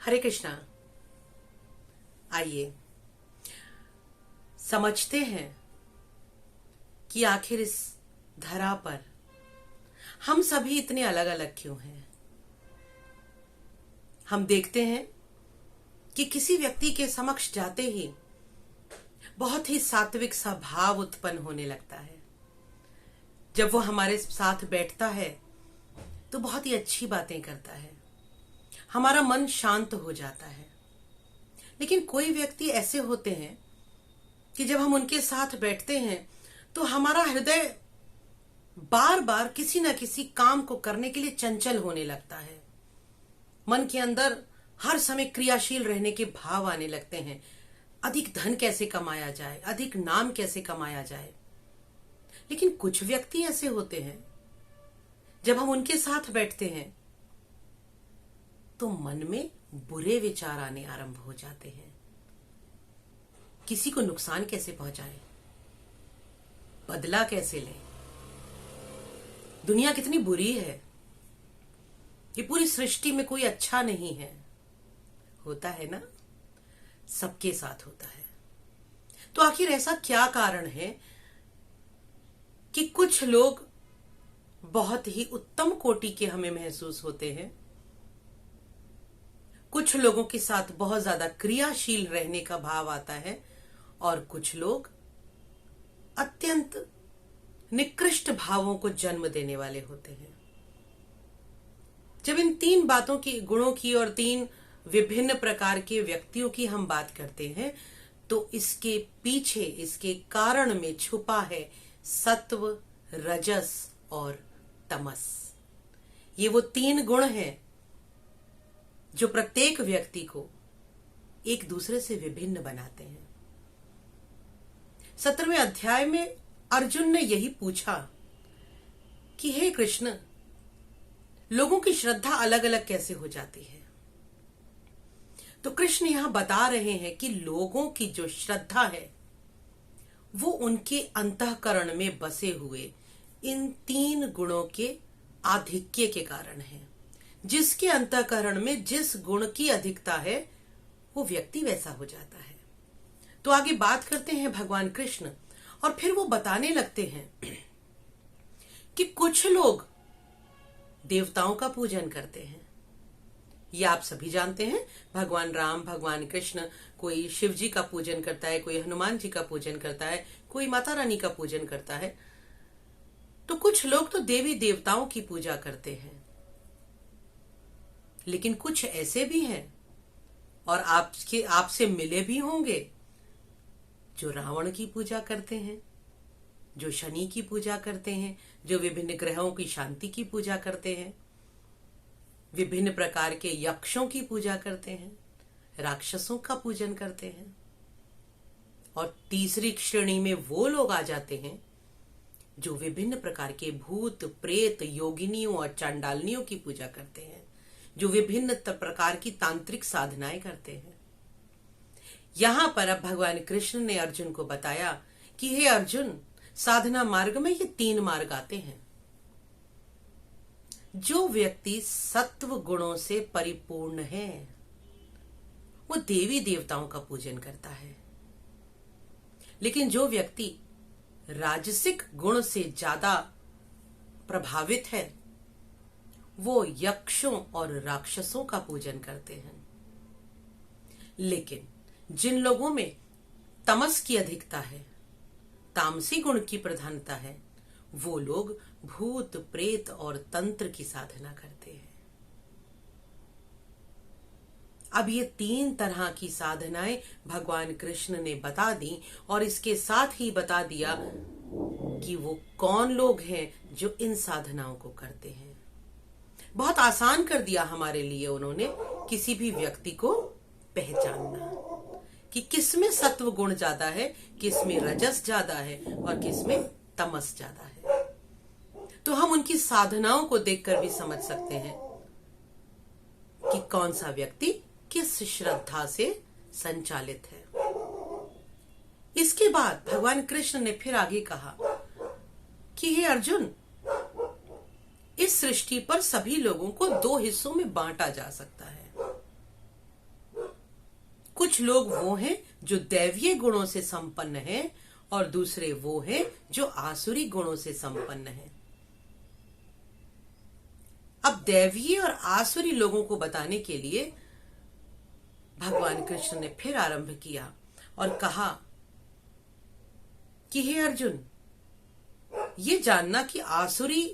हरे कृष्णा। आइए समझते हैं कि आखिर इस धरा पर हम सभी इतने अलग अलग क्यों हैं। हम देखते हैं कि किसी व्यक्ति के समक्ष जाते ही बहुत ही सात्विक सा भाव उत्पन्न होने लगता है। जब वो हमारे साथ बैठता है तो बहुत ही अच्छी बातें करता है, हमारा मन शांत हो जाता है। लेकिन कोई व्यक्ति ऐसे होते हैं कि जब हम उनके साथ बैठते हैं तो हमारा हृदय बार बार किसी न किसी काम को करने के लिए चंचल होने लगता है। मन के अंदर हर समय क्रियाशील रहने के भाव आने लगते हैं। अधिक धन कैसे कमाया जाए, अधिक नाम कैसे कमाया जाए। लेकिन कुछ व्यक्ति ऐसे होते हैं जब हम उनके साथ बैठते हैं तो मन में बुरे विचार आने आरंभ हो जाते हैं। किसी को नुकसान कैसे पहुंचाए, बदला कैसे ले, दुनिया कितनी बुरी है, ये पूरी सृष्टि में कोई अच्छा नहीं है। होता है ना, सबके साथ होता है। तो आखिर ऐसा क्या कारण है कि कुछ लोग बहुत ही उत्तम कोटि के हमें महसूस होते हैं, कुछ लोगों के साथ बहुत ज्यादा क्रियाशील रहने का भाव आता है, और कुछ लोग अत्यंत निकृष्ट भावों को जन्म देने वाले होते हैं। जब इन तीन बातों की, गुणों की और तीन विभिन्न प्रकार के व्यक्तियों की हम बात करते हैं तो इसके पीछे, इसके कारण में छुपा है सत्व, रजस और तमस। ये वो तीन गुण हैं जो प्रत्येक व्यक्ति को एक दूसरे से विभिन्न बनाते हैं। 17वें अध्याय में अर्जुन ने यही पूछा कि हे कृष्ण, लोगों की श्रद्धा अलग अलग कैसे हो जाती है। तो कृष्ण यहां बता रहे हैं कि लोगों की जो श्रद्धा है वो उनके अंतःकरण में बसे हुए इन तीन गुणों के आधिक्य के कारण है। जिसके अंतःकरण में जिस गुण की अधिकता है वो व्यक्ति वैसा हो जाता है। तो आगे बात करते हैं भगवान कृष्ण, और फिर वो बताने लगते हैं कि कुछ लोग देवताओं का पूजन करते हैं। ये आप सभी जानते हैं, भगवान राम, भगवान कृष्ण, कोई शिव जी का पूजन करता है, कोई हनुमान जी का पूजन करता है, कोई माता रानी का पूजन करता है। तो कुछ लोग तो देवी देवताओं की पूजा करते हैं। लेकिन कुछ ऐसे भी हैं, और आपसे मिले भी होंगे, जो रावण की पूजा करते हैं, जो शनि की पूजा करते हैं, जो विभिन्न ग्रहों की शांति की पूजा करते हैं, विभिन्न प्रकार के यक्षों की पूजा करते हैं, राक्षसों का पूजन करते हैं। और तीसरी श्रेणी में वो लोग आ जाते हैं जो विभिन्न प्रकार के भूत, प्रेत, योगिनियों और चांडालनियों की पूजा करते हैं, जो विभिन्न प्रकार की तांत्रिक साधनाएं करते हैं। यहां पर अब भगवान कृष्ण ने अर्जुन को बताया कि हे अर्जुन, साधना मार्ग में ये तीन मार्ग आते हैं। जो व्यक्ति सत्व गुणों से परिपूर्ण है वो देवी देवताओं का पूजन करता है। लेकिन जो व्यक्ति राजसिक गुण से ज्यादा प्रभावित है वो यक्षों और राक्षसों का पूजन करते हैं। लेकिन जिन लोगों में तमस की अधिकता है, तामसी गुण की प्रधानता है, वो लोग भूत, प्रेत और तंत्र की साधना करते हैं। अब ये तीन तरह की साधनाएं भगवान कृष्ण ने बता दी, और इसके साथ ही बता दिया कि वो कौन लोग हैं जो इन साधनाओं को करते हैं। बहुत आसान कर दिया हमारे लिए उन्होंने किसी भी व्यक्ति को पहचानना कि किसमें सत्व गुण ज्यादा है, किसमें रजस ज्यादा है और किसमें तमस ज्यादा है। तो हम उनकी साधनाओं को देखकर भी समझ सकते हैं कि कौन सा व्यक्ति किस श्रद्धा से संचालित है। इसके बाद भगवान कृष्ण ने फिर आगे कहा कि हे अर्जुन, इस सृष्टि पर सभी लोगों को दो हिस्सों में बांटा जा सकता है। कुछ लोग वो हैं जो दैवीय गुणों से संपन्न हैं और दूसरे वो हैं जो आसुरी गुणों से संपन्न हैं। अब दैवीय और आसुरी लोगों को बताने के लिए भगवान कृष्ण ने फिर आरंभ किया और कहा कि हे अर्जुन, ये जानना कि आसुरी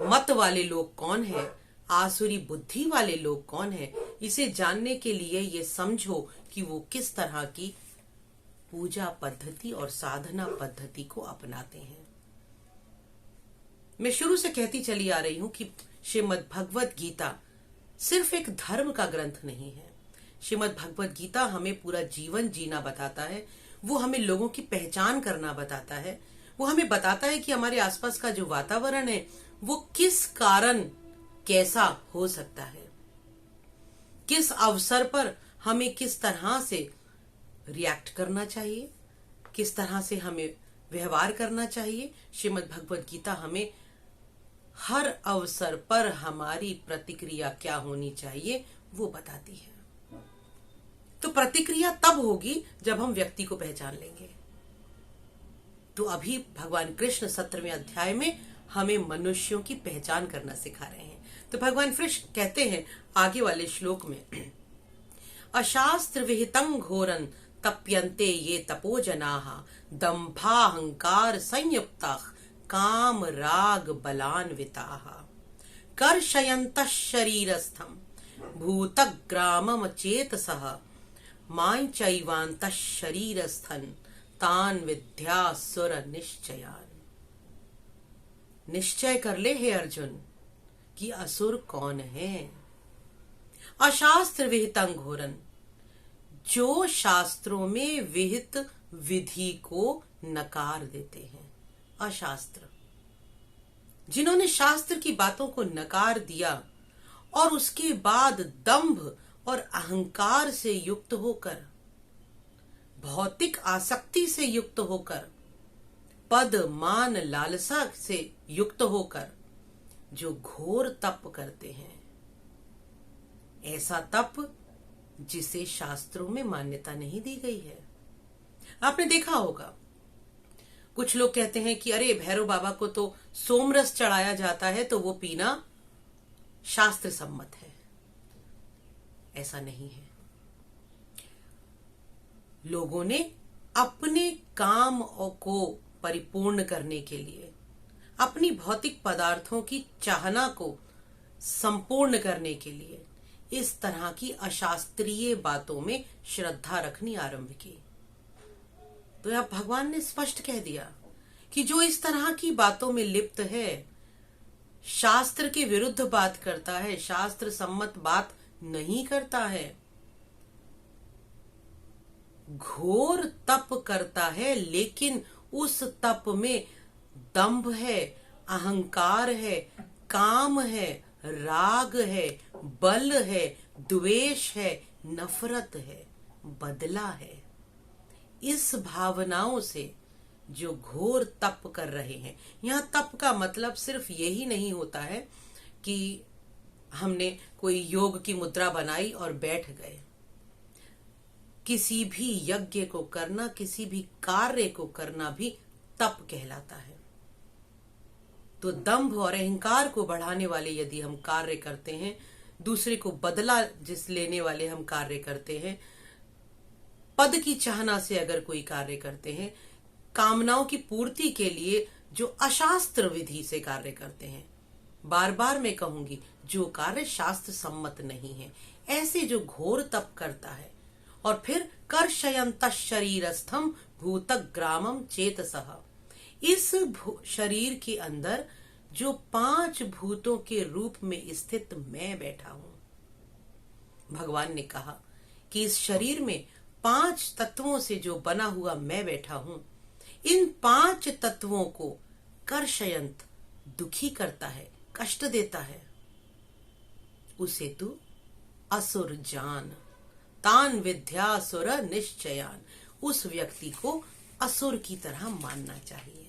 मत वाले लोग कौन हैं, आसुरी बुद्धि वाले लोग कौन हैं, इसे जानने के लिए ये समझो कि वो किस तरह की पूजा पद्धति और साधना पद्धति को अपनाते हैं। मैं शुरू से कहती चली आ रही हूं कि श्रीमद् भगवत गीता सिर्फ एक धर्म का ग्रंथ नहीं है। श्रीमद् भगवत गीता हमें पूरा जीवन जीना बताता है, वो हमें लोगों की पहचान करना बताता है, वो हमें बताता है कि हमारे आसपास का जो वातावरण है वो किस कारण कैसा हो सकता है, किस अवसर पर हमें किस तरह से रिएक्ट करना चाहिए, किस तरह से हमें व्यवहार करना चाहिए। श्रीमद् भगवत गीता हमें हर अवसर पर हमारी प्रतिक्रिया क्या होनी चाहिए वो बताती है। तो प्रतिक्रिया तब होगी जब हम व्यक्ति को पहचान लेंगे। तो अभी भगवान कृष्ण 17वें अध्याय में हमें मनुष्यों की पहचान करना सिखा रहे हैं। तो भगवान कृष्ण कहते हैं आगे वाले श्लोक में, अशास्त्र विहितं घोरं तप्यन्ते ये तपोजनाः दंभाहंकार संयुक्ताः काम राग बलान्विताः कर्षयन्तः शरीरस्थं भूतग्रामम चेतसः मां चैवान्तः शरीरस्थं तान् विद्यासुर निश्चयान्। निश्चय कर ले हे अर्जुन कि असुर कौन है। अशास्त्र विहितं घोरं, जो शास्त्रों में विहित विधि को नकार देते हैं। अशास्त्र, जिन्होंने शास्त्र की बातों को नकार दिया और उसके बाद दंभ और अहंकार से युक्त होकर, भौतिक आसक्ति से युक्त होकर, पद मान लालसा से युक्त होकर जो घोर तप करते हैं, ऐसा तप जिसे शास्त्रों में मान्यता नहीं दी गई है। आपने देखा होगा कुछ लोग कहते हैं कि अरे भैरव बाबा को तो सोमरस चढ़ाया जाता है तो वो पीना शास्त्र सम्मत है। ऐसा नहीं है। लोगों ने अपने काम को परिपूर्ण करने के लिए, अपनी भौतिक पदार्थों की चाहना को संपूर्ण करने के लिए इस तरह की अशास्त्रीय बातों में श्रद्धा रखनी आरंभ की। तो अब भगवान ने स्पष्ट कह दिया कि जो इस तरह की बातों में लिप्त है, शास्त्र के विरुद्ध बात करता है, शास्त्र सम्मत बात नहीं करता है, घोर तप करता है, लेकिन उस तप में दंभ है, अहंकार है, काम है, राग है, बल है, द्वेष है, नफरत है, बदला है, इस भावनाओं से जो घोर तप कर रहे हैं। यहां तप का मतलब सिर्फ यही नहीं होता है कि हमने कोई योग की मुद्रा बनाई और बैठ गए। किसी भी यज्ञ को करना, किसी भी कार्य को करना भी तप कहलाता है। तो दंभ और अहंकार को बढ़ाने वाले यदि हम कार्य करते हैं, दूसरे को बदला जिस लेने वाले हम कार्य करते हैं, पद की चाहना से अगर कोई कार्य करते हैं, कामनाओं की पूर्ति के लिए जो अशास्त्र विधि से कार्य करते हैं, बार बार मैं कहूंगी जो कार्य शास्त्र सम्मत नहीं है, ऐसे जो घोर तप करता है और फिर कर्षयन्तः शरीरस्थं भूतग्रामम चेतसः, इस शरीर के अंदर जो 5 भूतों के रूप में स्थित मैं बैठा हूं। भगवान ने कहा कि इस शरीर में 5 तत्वों से जो बना हुआ मैं बैठा हूं, इन 5 तत्वों को कर्षयंत दुखी करता है, कष्ट देता है, उसे तू असुर जान, तान विद्यासुर निश्चयान, उस व्यक्ति को असुर की तरह मानना चाहिए।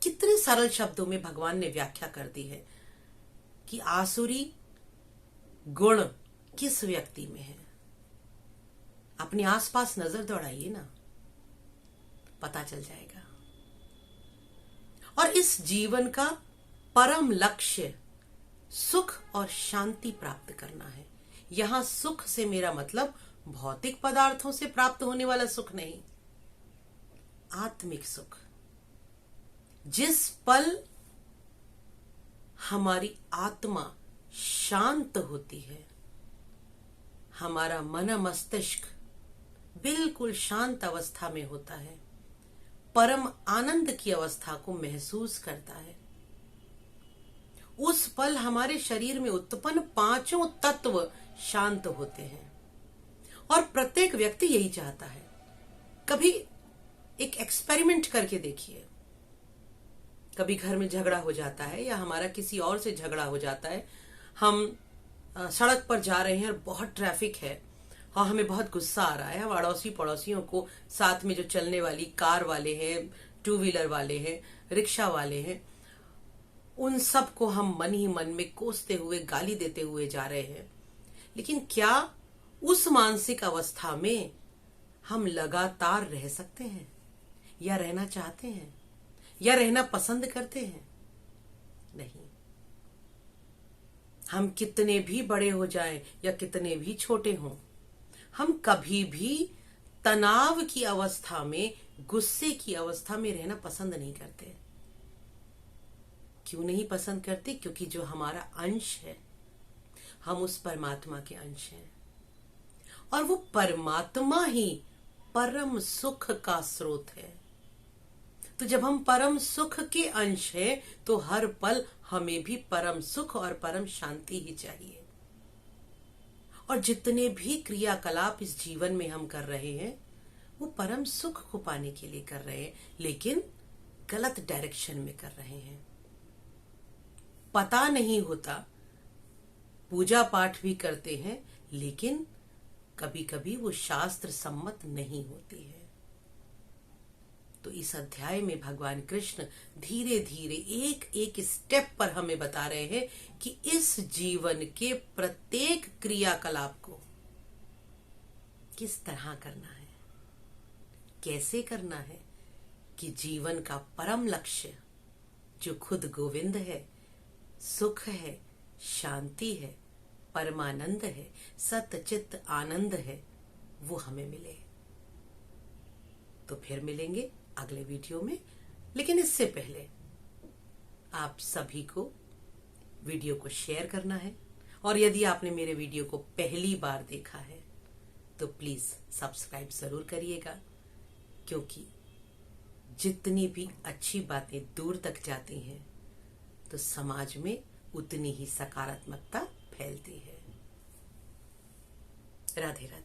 कितने सरल शब्दों में भगवान ने व्याख्या कर दी है कि आसुरी गुण किस व्यक्ति में है। अपने आसपास नजर दौड़ाइए ना, पता चल जाएगा। और इस जीवन का परम लक्ष्य सुख और शांति प्राप्त करना है। यहां सुख से मेरा मतलब भौतिक पदार्थों से प्राप्त होने वाला सुख नहीं, आत्मिक सुख। जिस पल हमारी आत्मा शांत होती है, हमारा मन मस्तिष्क बिल्कुल शांत अवस्था में होता है, परम आनंद की अवस्था को महसूस करता है, उस पल हमारे शरीर में उत्पन्न पांचों तत्व शांत होते हैं। और प्रत्येक व्यक्ति यही चाहता है। कभी एक एक्सपेरिमेंट करके देखिए। कभी घर में झगड़ा हो जाता है या हमारा किसी और से झगड़ा हो जाता है, हम सड़क पर जा रहे हैं और बहुत ट्रैफिक है और हमें बहुत गुस्सा आ रहा है। हम अड़ोसी पड़ोसियों को, साथ में जो चलने वाली कार वाले हैं, टू व्हीलर वाले हैं, रिक्शा वाले हैं, उन सब को हम मन ही मन में कोसते हुए, गाली देते हुए जा रहे हैं। लेकिन क्या उस मानसिक अवस्था में हम लगातार रह सकते हैं, या रहना चाहते हैं, या रहना पसंद करते हैं? नहीं। हम कितने भी बड़े हो जाएं या कितने भी छोटे हों, हम कभी भी तनाव की अवस्था में, गुस्से की अवस्था में रहना पसंद नहीं करते। क्यों नहीं पसंद करते? क्योंकि जो हमारा अंश है, हम उस परमात्मा के अंश हैं, और वो परमात्मा ही परम सुख का स्रोत है। तो जब हम परम सुख के अंश हैं, तो हर पल हमें भी परम सुख और परम शांति ही चाहिए। और जितने भी क्रियाकलाप इस जीवन में हम कर रहे हैं, वो परम सुख को पाने के लिए कर रहे हैं, लेकिन गलत डायरेक्शन में कर रहे हैं। पता नहीं होता, पूजा पाठ भी करते हैं, लेकिन कभी कभी वो शास्त्र सम्मत नहीं होती है। तो इस अध्याय में भगवान कृष्ण धीरे धीरे एक एक स्टेप पर हमें बता रहे हैं कि इस जीवन के प्रत्येक क्रियाकलाप को किस तरह करना है, कैसे करना है, कि जीवन का परम लक्ष्य जो खुद गोविंद है, सुख है, शांति है, परमानंद है, सतचित आनंद है, वो हमें मिले। तो फिर मिलेंगे अगले वीडियो में। लेकिन इससे पहले आप सभी को वीडियो को शेयर करना है, और यदि आपने मेरे वीडियो को पहली बार देखा है तो प्लीज सब्सक्राइब जरूर करिएगा, क्योंकि जितनी भी अच्छी बातें दूर तक जाती हैं तो समाज में उतनी ही सकारात्मकता फैलती है। राधे राधे।